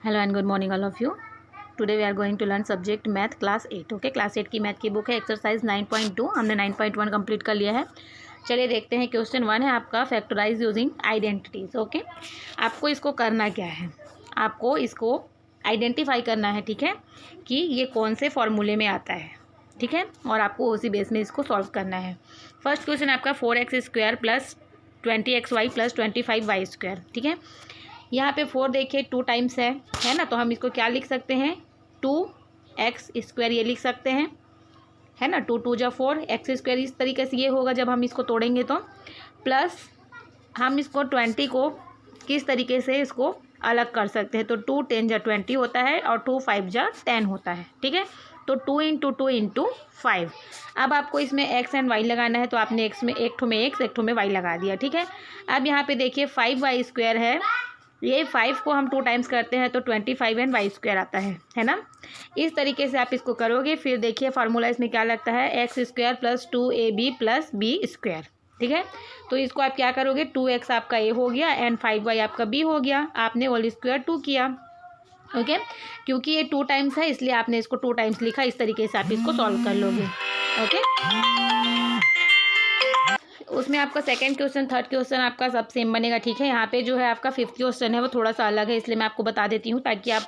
Hello and good morning all of you. Today we are going to learn subject math class 8। Okay, class 8 की math की book है exercise 9.2। हमने 9.1 complete कर लिया है। चलिए देखते हैं। क्वेश्चन 1 है आपका फैक्टराइज यूजिंग आइडेंटिटीज। ओके, आपको इसको करना क्या है, आपको इसको आइडेंटिफाई करना है, ठीक है, कि ये कौन से फॉर्मूले में आता है, ठीक है, और आपको उसी बेस में इसको सॉल्व करना है। फर्स्ट क्वेश्चन आपका 4x² plus 20xy plus 25y², ठीक है। यहाँ पे 4 देखिए 2 टाइम्स है ना, तो हम इसको क्या लिख सकते हैं, 2x² ये लिख सकते हैं, है ना। 2 2 जा 4, x², इस तरीके से ये होगा जब हम इसको तोड़ेंगे तो। प्लस हम इसको 20 को किस तरीके से इसको अलग कर सकते हैं, तो 2 10 जा 20 होता है और 2 5 जा 10 होता है, ठीक है। तो 2 × 2 × 5। अब आपको इसमें x एंड y लगाना है, तो आपने x में एक ठो में x एक ठो में y लगा दिया, ठीक है। अब यहाँ पे देखिए 5y² है, ये 5 को हम 2 टाइम्स करते हैं तो 25 एंड y² आता है ना। इस तरीके से आप इसको करोगे। फिर देखिए फार्मूला इसमें क्या लगता है, x² plus 2ab plus b², ठीक है। तो इसको आप क्या करोगे, 2x आपका a हो गया एंड 5y आपका b हो गया, आपने होल स्क्वायर 2 किया। ओके, क्योंकि ये 2 टाइम्स है इसलिए आपने इसको 2 टाइम्स लिखा। इस तरीके से आप इसको सॉल्व कर लोगे। ओके, उसमें आपका सेकंड क्वेश्चन थर्ड क्वेश्चन आपका सब सेम बनेगा, ठीक है। यहाँ पे जो है आपका फिफ्थ क्वेश्चन है वो थोड़ा सा अलग है, इसलिए मैं आपको बता देती हूँ ताकि आप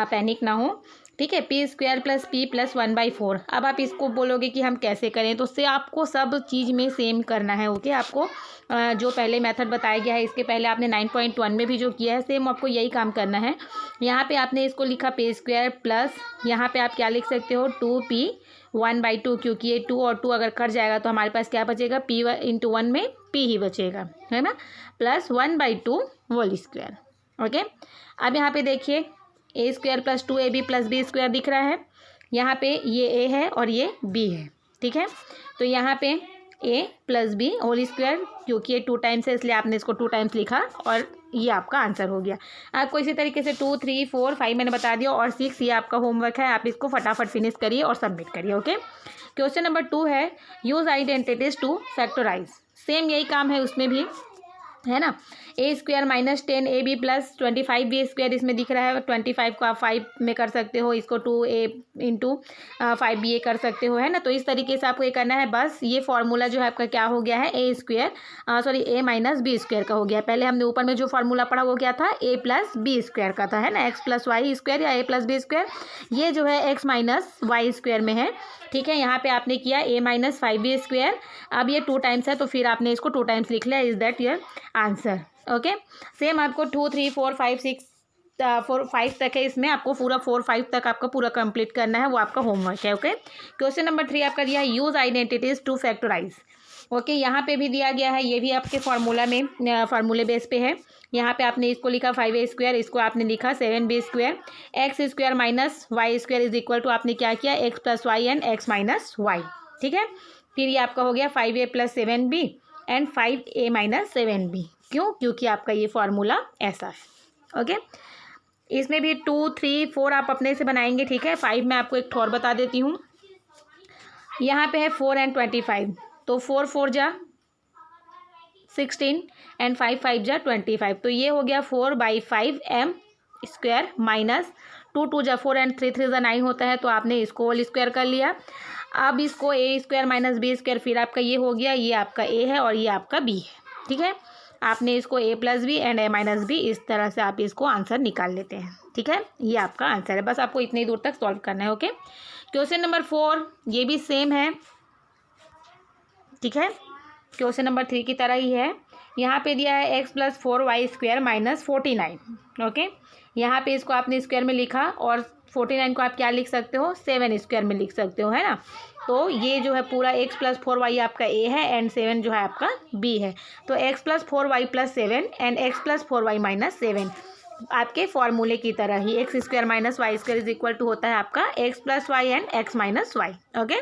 पैनिक ना हो, ठीक है। p² plus p plus 1/4। अब आप इसको बोलोगे कि हम कैसे करें, तो उससे आपको सब चीज़ में सेम करना है। ओके, आपको जो पहले मेथड बताया गया है, इसके पहले आपने 9.1 में भी जो किया है सेम आपको यही काम करना है। यहाँ पे आपने इसको लिखा p² प्लस यहाँ पे आप क्या लिख सकते हो, 2p 1/2, क्योंकि ये 2 और 2 अगर कट जाएगा तो हमारे पास क्या बचेगा, p × 1 में p ही बचेगा, है ना, प्लस 1/2 होल स्क्वायर। ओके, अब यहाँ पे देखिए a² plus 2ab plus b² दिख रहा है। यहाँ पे ये a है और ये b है, ठीक है। तो यहाँ पे a plus b whole square, क्योंकि ये 2 टाइम्स है इसलिए आपने इसको 2 टाइम्स लिखा और ये आपका आंसर हो गया। आपको इसी तरीके से 2 3 4 5 मैंने बता दिया और 6 ये आपका होमवर्क है, आप इसको फटाफट फिनिश करिए और सबमिट करिए। ओके, क्वेश्चन नंबर 2 है use identities to factorise. Same यही काम है उसमें भी, है ना। a² minus 10ab plus 25b² इसमें दिख रहा है। 25 को आप 5 में कर सकते हो, इसको 2a × 5b कर सकते हो, है ना। तो इस तरीके से आपको ये करना है। बस ये फॉर्मूला जो है आपका क्या हो गया है, a माइनस b² का हो गया। पहले हमने ऊपर में जो फार्मूला पढ़ा वो क्या था, a प्लस b² का था, है ना, x प्लस y² या a प्लस b²। ये जो है x माइनस y² में है, ठीक है। यहाँ पे आपने किया a माइनस 5b²। अब ये 2 टाइम्स है तो फिर आपने इसको 2 टाइम्स लिख लिया। Is that your answer. Okay, same आपको 2 3 4 5 6 4 5 तक है, इसमें आपको पूरा 4 5 तक आपका पूरा कंप्लीट करना है, वो आपका होमवर्क है। ओके, क्वेश्चन नंबर 3 आपका दिया है use identities to factorise. Okay, यहाँ पे भी दिया गया है, ये भी आपके फार्मूले बेस पे है। यहाँ पे आपने इसको लिखा 5a², इसको आपने लिखा 7b²। x² minus y² is equal to आपने क्या किया, x plus Y and x minus Y, ठीक है। फिर ये आपका हो गया 5a plus 7b and 5a minus 7b। क्यों, क्योंकि आपका ये फार्मूला ऐसा है। ओके, इसमें भी 2 3 4 आप अपने से बनाएंगे, ठीक है। 5 मैं आपको एक और बता देती हूँ। यहाँ पे है 4 एंड 25, तो 4 4 जा 16 एंड 5 5 जा 25, तो ये हो गया 4/5m² माइनस 2 2 जा 4 एंड 3 3 जा 9 होता है, तो आपने इसको होल स्क्वायर कर लिया। अब इसको a² माइनस b², फिर आपका ये हो गया, ये आपका a है और ये आपका b है, ठीक है। आपने इसको a plus B and a minus B, इस तरह से आप इसको आंसर निकाल लेते हैं, ठीक है। ये आपका आंसर है, बस आपको इतनी दूर तक सॉल्व करना है। ओके, क्वेश्चन नंबर 4 ये भी सेम है, ठीक है, क्वेश्चन नंबर 3 की तरह ही है। यहाँ पे दिया है x plus 4y² minus 49। Okay, यहाँ पे इसको आपने स्क्वायर में लिखा और 49 को आप क्या लिख सकते हो, 7² में लिख सकते हो, है ना। तो ये जो है पूरा x प्लस 4y आपका a है एंड 7 जो है आपका b है। तो x plus 4y plus 7 and x plus 4y minus 7 आपके फॉर्मूले की तरह ही x² minus y² is equal to होता है आपका x plus Y and x minus Y. Okay,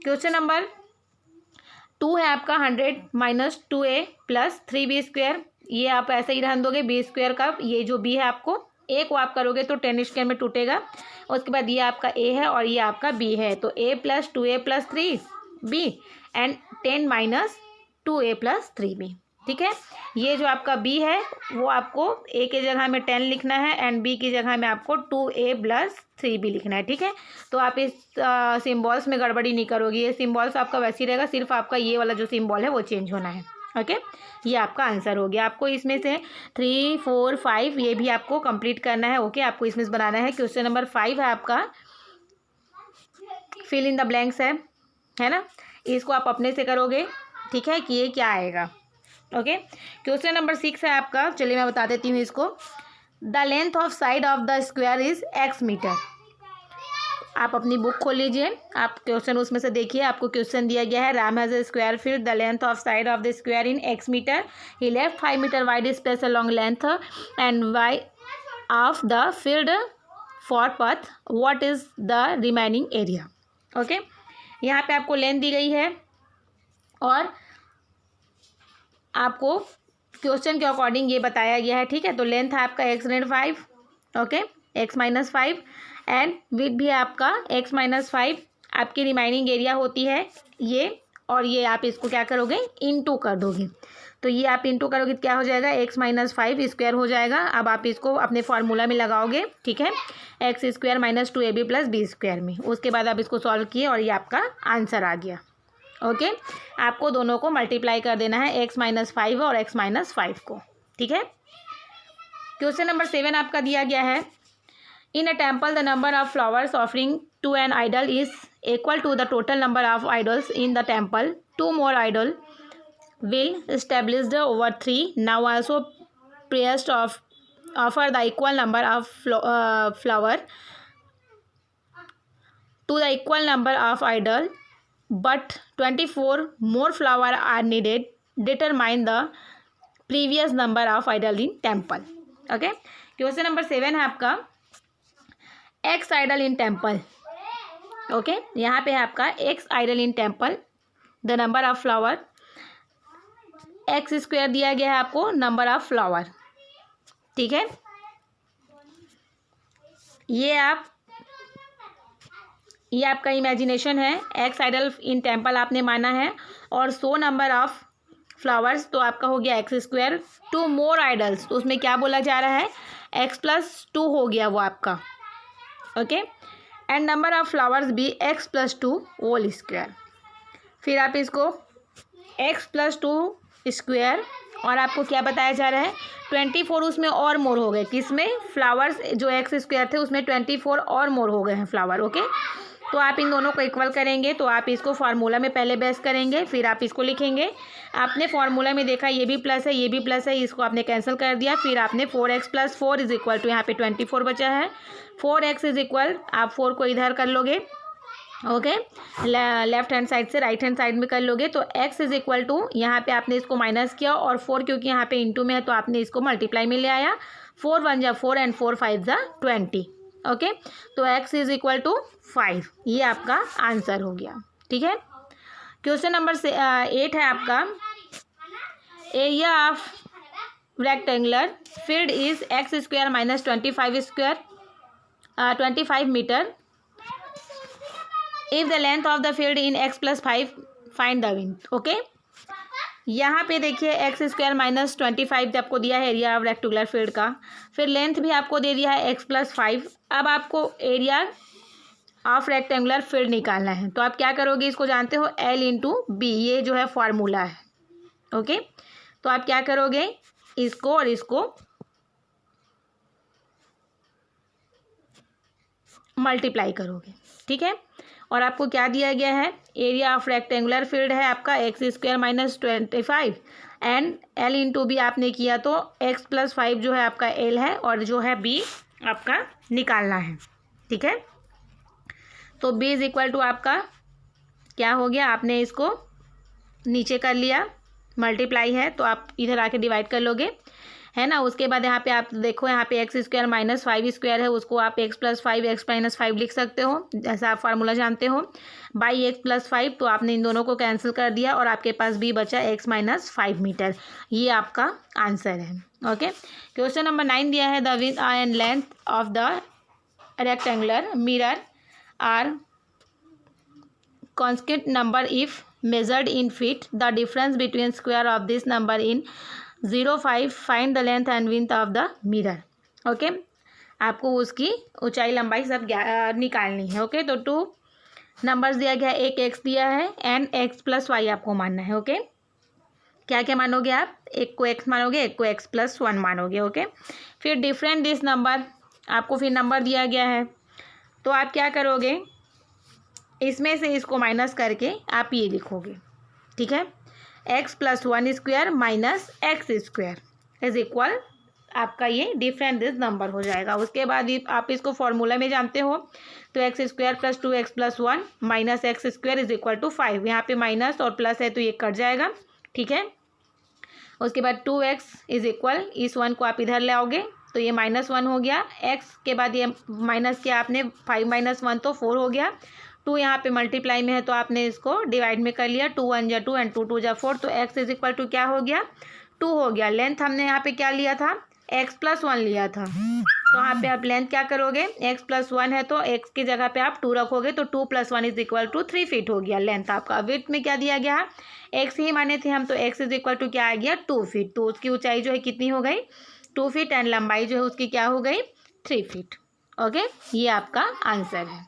question number 2 है आपका 100 माइनस 2a प्लस 3b²। ये आप ऐसे ही रहने दोगे, b² का ये जो b है आपको a को आप करोगे तो 10² में टूटेगा। उसके बाद ये आपका a है और ये आपका b है, तो a plus 2a plus 3b and 10 minus 2a plus 3b। ठीक है। ये जो आपका बी है वो आपको ए की जगह में 10 लिखना है एंड बी की जगह में आपको 2a + 3b लिखना है, ठीक है। तो आप इस सिम्बॉल्स में गड़बड़ी नहीं करोगे, ये सिम्बॉल्स आपका वैसे ही रहेगा, सिर्फ आपका ये वाला जो सिम्बॉल है वो चेंज होना है। ओके, ये आपका आंसर हो गया। आपको इसमें से 3, 4, 5 ये भी आपको कंप्लीट करना है। ओके, आपको इसमें से बनाना है। क्वेश्चन नंबर 5 है आपका फिल इन द ब्लैंक्स है ना। इसको आप अपने से करोगे, ठीक है, कि ये क्या आएगा। ओके, क्वेश्चन नंबर 6 है आपका, चलिए मैं बता देती हूँ इसको। The length of side of the square is x metre. आप अपनी बुक खोल लीजिए, आप क्वेश्चन उसमें से देखिए। आपको क्वेश्चन दिया गया है, Ram has a square field, the length of side of the square in x metre, he left 5 metre wide space along length and Y of the field for path, what is the remaining area. Okay, यहाँ पे आपको length दी गई है और आपको question के according ये बताया गया है, ठीक है। तो लेंथ है आपका x-5, okay, x-5 and width भी है आपका x-5। आपकी रिमाइनिंग एरिया होती है ये, और ये आप इसको क्या करोगे, इनटू कर दोगे। तो ये आप इनटू करोगे तो क्या हो जाएगा, x-5 स्क्वायर हो जाएगा। अब आप इसको अपने फार्मूला में लगाओगे, ठीक है, x² - 2ab + b स्क्वायर में। उसके बाद आप इसको सॉल्व किए और ये आपका आंसर आ गया। ओके, आपको दोनों को मल्टीप्लाई कर देना है, x-5 और x-5 को, ठीक है। क्वेश्चन नंबर 7 आपका दिया गया है, in a temple the number of flowers offering to an idol is equal to the total number of idols in the temple, 2 more idol will established over 3 now also prayers of offer the equal number of flower to the equal number of idol, but 24 more flower are needed, determine the previous number of idol in temple। Okay, question number 7 है आपका, x idol in temple। Okay, यहाँ पे है आपका x idol in temple, the number of flower, x² दिया गया है आपको नंबर ऑफ फ्लावर, ठीक है। ये आपका इमेजिनेशन है, एक्स आइडल इन टेम्पल आपने माना है, और 100 नंबर ऑफ फ्लावर्स, तो आपका हो गया x²। 2 more आइडल्स, तो उसमें क्या बोला जा रहा है, x+2 हो गया वो आपका। Okay, and number of flowers भी x+2 होल स्क्वायर। फिर आप इसको x+2 स्क्वायर, और आपको क्या बताया जा रहा है, 24 उसमें और मोर हो गए, किसमें, फ्लावर्स जो x² थे उसमें 24 और मोर हो गए हैं फ्लावर। ओके, तो आप इन दोनों को इक्वल करेंगे, तो आप इसको फार्मूला में पहले बेस करेंगे, फिर आप इसको लिखेंगे। आपने फार्मूला में देखा ये भी प्लस है, ये भी प्लस है, इसको आपने कैंसिल कर दिया। फिर आपने 4x + 4 इज इक्वल टू, यहाँ पे 24 बचा है, 4x इज इक्वल, आप 4 को इधर कर लोगे, ओके, लेफ्ट हैंड साइड से राइट हैंड साइड में कर लोगे, तो x इज इक्वल टू, यहाँ पे आपने इसको माइनस किया, और 4 क्योंकि यहाँ पे इंटू में है तो आपने इसको मल्टीप्लाई में ले आया, 4 × 1 = 4 एंड 4 × 5 = 20। ओके, तो x इज इक्वल टू 5, ये आपका आंसर हो गया, ठीक है। क्वेश्चन नंबर 8 है आपका, area of rectangular field is x² - 25 metre, if the length of the field in x+5 find the width. Okay, यहाँ पे देखिए x² - 25 आपको दिया है एरिया ऑफ रेक्टेंगुलर फील्ड का, फिर लेंथ भी आपको दे दिया है x+5। अब आपको एरिया ऑफ रेक्टेंगुलर फील्ड निकालना है, तो आप क्या करोगे, इसको जानते हो L × B, ये जो है फॉर्मूला है। ओके, तो आप क्या करोगे, इसको और इसको मल्टीप्लाई करोगे, ठीक है। और आपको क्या दिया गया है, एरिया ऑफ रेक्टेंगुलर फील्ड है आपका x² - 25 एंड L × B आपने किया, तो x+5 जो है आपका L है, और जो है B आपका निकालना है, ठीक है। तो B इज इक्वल टू आपका क्या हो गया, आपने इसको नीचे कर लिया, मल्टीप्लाई है तो आप इधर आके डिवाइड कर लोगे, है ना। उसके बाद यहाँ पे आप देखो, यहाँ पे x² - 5² है, उसको आप x+5 x-5 लिख सकते हो, जैसा आप फार्मूला जानते हो, बाई x+5, तो आपने इन दोनों को कैंसिल कर दिया और आपके पास b बचा x-5 मीटर, ये आपका आंसर है। ओके, क्वेश्चन नंबर 9 दिया है, the width and length of the rectangular mirror are constant number if measured in feet. The difference between square of this number in 0.5. Find the length and width of the mirror. Okay, आपको उसकी ऊंचाई लंबाई सब निकालनी है. Okay, तो 2 numbers दिया गया है, एक x दिया है एंड x प्लस वाई आपको मानना है. ओके, क्या क्या मानोगे आप? एक को x मानोगे, एक को x प्लस 1 मानोगे. ओके, फिर डिफरेंट दिस नंबर, आपको फिर नंबर दिया गया है, तो आप क्या करोगे, इसमें से इसको माइनस करके आप ये लिखोगे. ठीक है, x plus 1 square minus X square is equal, आपका ये डिफरेंट दिस नंबर हो जाएगा. उसके बाद आप इसको फॉर्मूला में जानते हो, तो X square plus 2x plus 1 minus X square is equal to 5. यहाँ पे माइनस और प्लस है तो ये कट जाएगा. ठीक है, उसके बाद 2x इज इक्वल, इस 1 को आप इधर ले आओगे तो ये -1 हो गया. x के बाद ये माइनस किया आपने, 5 - 1 तो 4 हो गया. 2 यहाँ पे मल्टीप्लाई में है तो आपने इसको डिवाइड में कर लिया. 2 1 जा 2 एंड 2 2 जा 4, तो x इज इक्वल टू क्या हो गया, 2 हो गया. लेंथ हमने यहाँ पे क्या लिया था, x प्लस 1 लिया था, तो यहाँ पे आप लेंथ क्या करोगे, x प्लस 1 है तो x की जगह पे आप 2 रखोगे, तो 2 + 1 इज इक्वल टू 3 फीट हो गया लेंथ आपका. विड्थ में क्या दिया गया, x ही माने थे हम, तो x इज इक्वल टू क्या आ गया, 2 फीट. तो उसकी ऊंचाई जो है कितनी हो गई, 2 फीट एंड लंबाई जो है उसकी क्या हो गई, 3 फीट. ओके, ये आपका आंसर है.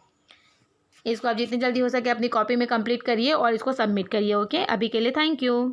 इसको आप जितनी जल्दी हो सके अपनी कॉपी में कंप्लीट करिए और इसको सबमिट करिए. ओके, अभी के लिए थैंक यू.